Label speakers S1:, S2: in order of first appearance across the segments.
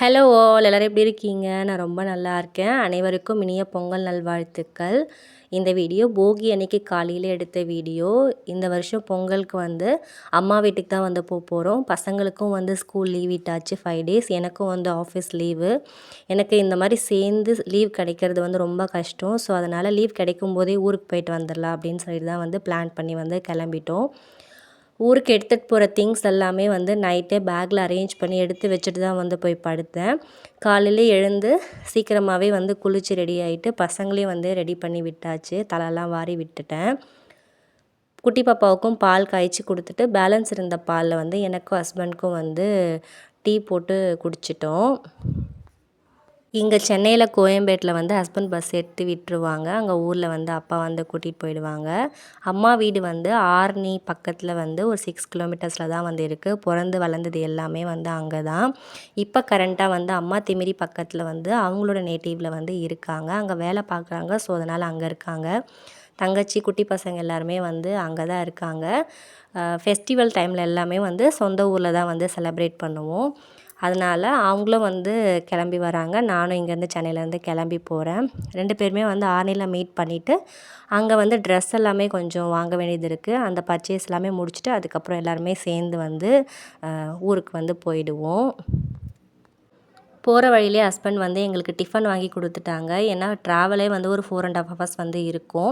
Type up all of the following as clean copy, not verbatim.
S1: Hello all எல்லோரும் எப்படி இருக்கீங்க? நான் ரொம்ப நல்லா இருக்கேன். அனைவருக்கும் இனிய பொங்கல் நல்வாழ்த்துக்கள். இந்த வீடியோ போகி அன்னைக்கு காலையில் எடுத்த வீடியோ. இந்த வருஷம் பொங்கலுக்கு வந்து அம்மா வீட்டுக்கு தான் வந்து போகிறோம். பசங்களுக்கும் வந்து ஸ்கூல் லீவ் விட்டாச்சு 5 டேஸ். எனக்கும் வந்து ஆஃபீஸ் லீவு. எனக்கு இந்த மாதிரி சேர்ந்து லீவ் கிடைக்கிறது வந்து ரொம்ப கஷ்டம். ஸோ அதனால் லீவ் கிடைக்கும் போதே ஊருக்கு போயிட்டு வந்துடலாம் அப்படின்னு சொல்லிட்டு தான் வந்து பிளான் பண்ணி வந்து கிளம்பிட்டோம். ஊருக்கு எடுத்துகிட்டு போகிற திங்ஸ் எல்லாமே வந்து நைட்டே பேக்கில் அரேஞ்ச் பண்ணி எடுத்து வச்சுட்டு தான் வந்து போய் படுத்தேன். காலையில் எழுந்து சீக்கிரமாகவே வந்து குளித்து ரெடி ஆகிட்டு பசங்களையும் வந்து ரெடி பண்ணி விட்டாச்சு. தலைலாம் வாரி விட்டுட்டேன். குட்டி பாப்பாவுக்கும் பால் காய்ச்சி கொடுத்துட்டு பேலன்ஸ் இருந்த பாலில் வந்து எனக்கும் ஹஸ்பண்ட்க்கும் வந்து டீ போட்டு குடிச்சிட்டோம். இங்கே சென்னையில் கோயம்பேட்டில் வந்து ஹஸ்பண்ட் பஸ் எடுத்து விட்டுருவாங்க. அங்கே ஊரில் வந்து அப்பா வந்து கூட்டிகிட்டு போயிடுவாங்க. அம்மா வீடு வந்து ஆரணி பக்கத்தில் வந்து ஒரு 6 கிலோமீட்டர்ஸில் தான் வந்து இருக்குது. பிறந்து வளர்ந்தது எல்லாமே வந்து அங்கே தான். இப்போ கரண்ட்டாக வந்து அம்மா திமிரி பக்கத்தில் வந்து அவங்களோட நேட்டிவில் வந்து இருக்காங்க. அங்கே வேலை பார்க்குறாங்க. ஸோ அதனால் அங்கே இருக்காங்க. தங்கச்சி குட்டி பசங்க எல்லாருமே வந்து அங்கே தான் இருக்காங்க. ஃபெஸ்டிவல் டைமில் எல்லாமே வந்து சொந்த ஊரில் தான் வந்து செலிப்ரேட் பண்ணுவோம். அதனால் அவங்களும் வந்து கிளம்பி வராங்க. நானும் இங்கேருந்து சென்னையிலேருந்து கிளம்பி போகிறேன். 2 பேருமே வந்து ஆரணியில் மீட் பண்ணிவிட்டு அங்கே வந்து ட்ரெஸ் எல்லாமே கொஞ்சம் வாங்க வேண்டியது இருக்குது. அந்த பர்ச்சேஸ் எல்லாமே முடிச்சுட்டு அதுக்கப்புறம் எல்லாருமே சேர்ந்து வந்து ஊருக்கு வந்து போயிடுவோம். போகிற வழியிலே ஹஸ்பண்ட் வந்து எங்களுக்கு டிஃபன் வாங்கி கொடுத்துட்டாங்க. ஏன்னா ட்ராவலே வந்து ஒரு 4.5 ஹவர்ஸ் வந்து இருக்கும்.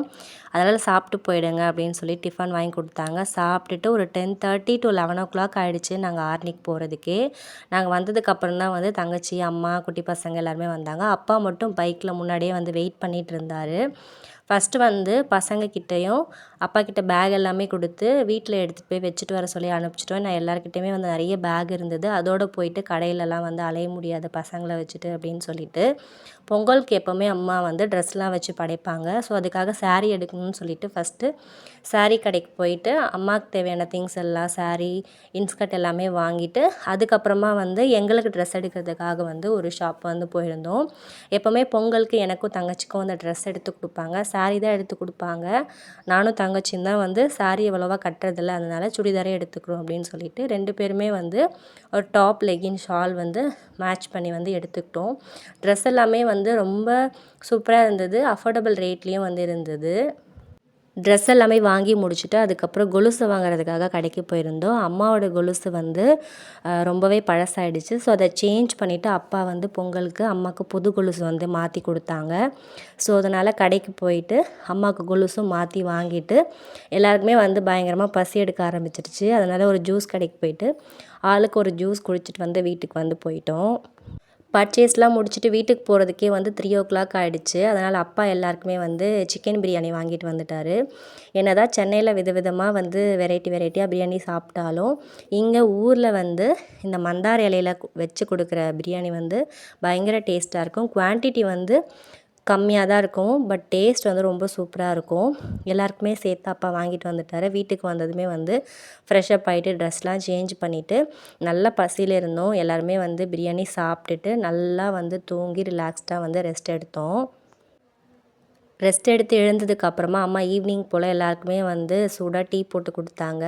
S1: அதனால் சாப்பிட்டு போயிடுங்க அப்படின்னு சொல்லி டிஃபன் வாங்கி கொடுத்தாங்க. சாப்பிட்டுட்டு ஒரு 10:30 to 11 ஆகிடுச்சு நாங்கள் ஆர்னிக்கு போகிறதுக்கே. நாங்கள் வந்ததுக்கப்புறம் தான் வந்து தங்கச்சி, அம்மா, குட்டி பசங்க எல்லாருமே வந்தாங்க. அப்பா மட்டும் பைக்கில் முன்னாடியே வந்து வெயிட் பண்ணிகிட்டு இருந்தார். ஃபஸ்ட்டு வந்து பசங்கக்கிட்டேயும் அப்பாக்கிட்ட பேக் எல்லாமே கொடுத்து வீட்டில் எடுத்துகிட்டு போய் வச்சுட்டு வர சொல்லி அனுப்பிச்சிட்டோம். நான் எல்லாருக்கிட்டையுமே வந்து நிறைய பேக் இருந்தது. அதோடு போயிட்டு கடையிலலாம் வந்து அலைய முடியாது பசங்களை வச்சுட்டு அப்படின்னு சொல்லிட்டு. பொங்கலுக்கு எப்போவுமே அம்மா வந்து ட்ரெஸ்லாம் வச்சு படைப்பாங்க. ஸோ அதுக்காக சாரீ எடுக்கணும்னு சொல்லிட்டு ஃபஸ்ட்டு சாரீ கடைக்கு போயிட்டு அம்மாவுக்கு தேவையான திங்ஸ் எல்லாம் சாரீ, இன்ஸ்கர்ட் எல்லாமே வாங்கிட்டு அதுக்கப்புறமா வந்து எங்களுக்கு ட்ரெஸ் எடுக்கிறதுக்காக வந்து ஒரு ஷாப் வந்து போயிருந்தோம். எப்போவுமே பொங்கலுக்கு எனக்கும் தங்கச்சிக்கும் வந்து ட்ரெஸ் எடுத்து கொடுப்பாங்க. சாரீ தான் எடுத்து கொடுப்பாங்க. நானும் தங்கச்சியும் தான் வந்து சாரீ அவ்வளோவா கட்டுறதில்ல. அதனால் சுடிதாரே எடுத்துக்கிறோம் அப்படின்னு சொல்லிட்டு 2 பேருமே வந்து ஒரு டாப், லெகின், ஷால் வந்து மேட்ச் பண்ணி வந்து எடுத்துக்கிட்டோம். ட்ரெஸ் எல்லாமே வந்து ரொம்ப சூப்பராக இருந்தது. அஃபோர்டபுள் ரேட்லேயும் வந்து இருந்தது. ட்ரெஸ் எல்லாமே வாங்கி முடிச்சுட்டு அதுக்கப்புறம் கொலுசு வாங்குறதுக்காக கடைக்கு போயிருந்தோம். அம்மாவோட கொலுசு வந்து ரொம்பவே பழசாயிடுச்சு. ஸோ அதை சேஞ்ச் பண்ணிவிட்டு அப்பா வந்து பொங்கலுக்கு அம்மாவுக்கு புது கொலுசு வந்து மாற்றி கொடுத்தாங்க. ஸோ அதனால் கடைக்கு போயிட்டு அம்மாவுக்கு கொலுசும் மாற்றி வாங்கிட்டு எல்லாருக்குமே வந்து பயங்கரமாக பசி எடுக்க ஆரம்பிச்சிருச்சு. அதனால் ஒரு ஜூஸ் கடைக்கு போயிட்டு ஆளுக்கு ஒரு ஜூஸ் குடிச்சிட்டு வந்து வீட்டுக்கு வந்து போயிட்டோம். பர்ச்சேஸ்லாம் முடிச்சுட்டு வீட்டுக்கு போகிறதுக்கே வந்து 3 ஆகிடுச்சு. அதனால் அப்பா எல்லாருக்குமே வந்து சிக்கன் பிரியாணி வாங்கிட்டு வந்துட்டார். என்னதான் சென்னையில் விதவிதமாக வந்து வெரைட்டியாக பிரியாணி சாப்பிட்டாலும் இங்கே ஊரில் வந்து இந்த மந்தார் இலையில் வச்சு கொடுக்குற பிரியாணி வந்து பயங்கர டேஸ்ட்டாக இருக்கும். குவான்டிட்டி வந்து கம்மியாக தான் இருக்கும். பட் டேஸ்ட் வந்து ரொம்ப சூப்பராக இருக்கும். எல்லாருக்குமே சேர்த்து அப்பா வாங்கிட்டு வந்துட்டார். வீட்டுக்கு வந்ததுமே வந்து ஃப்ரெஷ்அப் ஆகிட்டு ட்ரெஸ்லாம் சேஞ்ச் பண்ணிவிட்டு நல்லா பசியில் இருந்தோம். எல்லாருமே வந்து பிரியாணி சாப்பிட்டுட்டு நல்லா வந்து தூங்கி ரிலாக்ஸ்டாக வந்து ரெஸ்ட் எடுத்தோம். ரெஸ்ட் எடுத்து எழுந்ததுக்கப்புறமா அம்மா ஈவினிங் போல் எல்லாருக்குமே வந்து சூடாக டீ போட்டு கொடுத்தாங்க.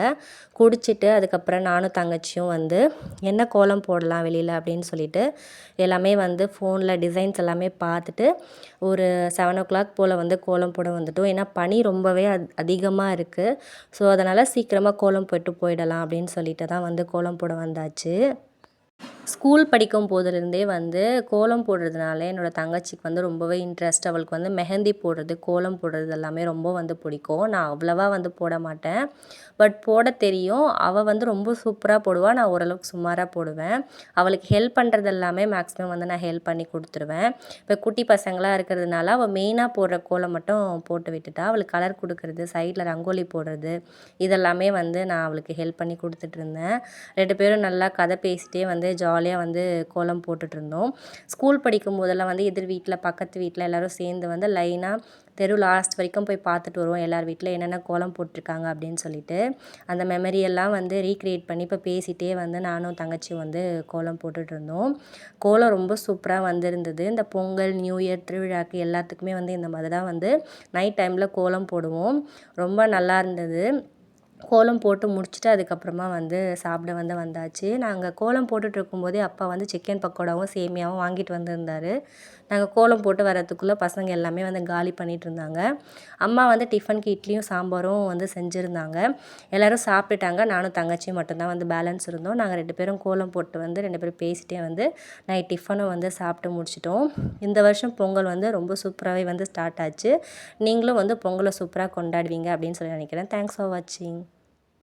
S1: குடிச்சிட்டு அதுக்கப்புறம் நானும் தங்கச்சியும் வந்து என்ன கோலம் போடலாம் வெளியில் அப்படின்னு சொல்லிட்டு எல்லாமே வந்து ஃபோனில் டிசைன்ஸ் எல்லாமே பார்த்துட்டு ஒரு 7 போல் வந்து கோலம் போட வந்துட்டோம். ஏன்னா பனி ரொம்பவே அதிகமாக இருக்குது. ஸோ அதனால் சீக்கிரமாக கோலம் போட்டு போயிடலாம் அப்படின்னு சொல்லிட்டு தான் வந்து கோலம் போட வந்தாச்சு. ஸ்கூல் படிக்கும் போதுலேருந்தே வந்து கோலம் போடுறதுனால என்னோடய தங்கச்சிக்கு வந்து ரொம்பவே இன்ட்ரெஸ்ட். அவளுக்கு வந்து மெஹந்தி போடுறது, கோலம் போடுறது எல்லாமே ரொம்ப வந்து பிடிக்கும். நான் அவ்வளவா வந்து போட மாட்டேன். பட் போட தெரியும். அவள் வந்து ரொம்ப சூப்பராக போடுவாள். நான் ஓரளவுக்கு சுமாராக போடுவேன். அவளுக்கு ஹெல்ப் பண்ணுறது எல்லாமே மேக்ஸிமம் வந்து நான் ஹெல்ப் பண்ணி கொடுத்துருவேன். இப்போ குட்டி பசங்களாக இருக்கிறதுனால அவள் மெயினாக போடுற கோலம் மட்டும் போட்டு விட்டுட்டா. அவளுக்கு கலர் கொடுக்குறது, சைடில் ரங்கோலி போடுறது இதெல்லாமே வந்து நான் அவளுக்கு ஹெல்ப் பண்ணி கொடுத்துட்ருந்தேன். 2 பேரும் நல்லா கதை பேசிகிட்டே வந்து ஜாலியாக வந்து கோலம் போட்டுட்ருந்தோம். ஸ்கூல் படிக்கும் போதெல்லாம் வந்து எதிர் வீட்டில் பக்கத்து வீட்டில் எல்லோரும் சேர்ந்து வந்து லைனாக தெரு லாஸ்ட் வரைக்கும் போய் பார்த்துட்டு வருவோம். எல்லார் வீட்டில் என்னென்ன கோலம் போட்டிருக்காங்க அப்படின்னு சொல்லிட்டு அந்த மெமரியெல்லாம் வந்து ரீக்ரியேட் பண்ணி இப்போ பேசிகிட்டே வந்து நானும் தங்கச்சியும் வந்து கோலம் போட்டுட்ருந்தோம். கோலம் ரொம்ப சூப்பராக வந்திருந்தது. இந்த பொங்கல், நியூ இயர், திருவிழாக்கு எல்லாத்துக்குமே வந்து இந்த மாதிரி தான் வந்து நைட் டைமில் கோலம் போடுவோம். ரொம்ப நல்லா இருந்தது. கோலம் போட்டு முடிச்சுட்டு அதுக்கப்புறமா வந்து சாப்பிட வந்தாச்சு. நாங்கள் கோலம் போட்டுட்ருக்கும்போதே அப்பா வந்து சிக்கன் பக்கோடாவும் சேமியாவும் வாங்கிட்டு வந்திருந்தாரு. நாங்கள் கோலம் போட்டு வரத்துக்குள்ளே பசங்க எல்லாமே வந்து காலி பண்ணிகிட்ருந்தாங்க. அம்மா வந்து டிஃபனுக்கு இட்லியும் சாம்பாரும் வந்து செஞ்சுருந்தாங்க. எல்லோரும் சாப்பிட்டுட்டாங்க. நானும் தங்கச்சியும் மட்டும்தான் வந்து பேலன்ஸ் இருந்தோம். நாங்கள் 2 பேரும் கோலம் போட்டு வந்து 2 பேரும் பேசிட்டே வந்து நைட் டிஃபனும் வந்து சாப்பிட்டு முடிச்சிட்டோம். இந்த வருஷம் பொங்கல் வந்து ரொம்ப சூப்பராகவே வந்து ஸ்டார்ட் ஆச்சு. நீங்களும் வந்து பொங்கலை சூப்பராக கொண்டாடுவீங்க அப்படின்னு சொல்லி நினைக்கிறேன். தேங்க்ஸ் ஃபார் வாட்சிங்.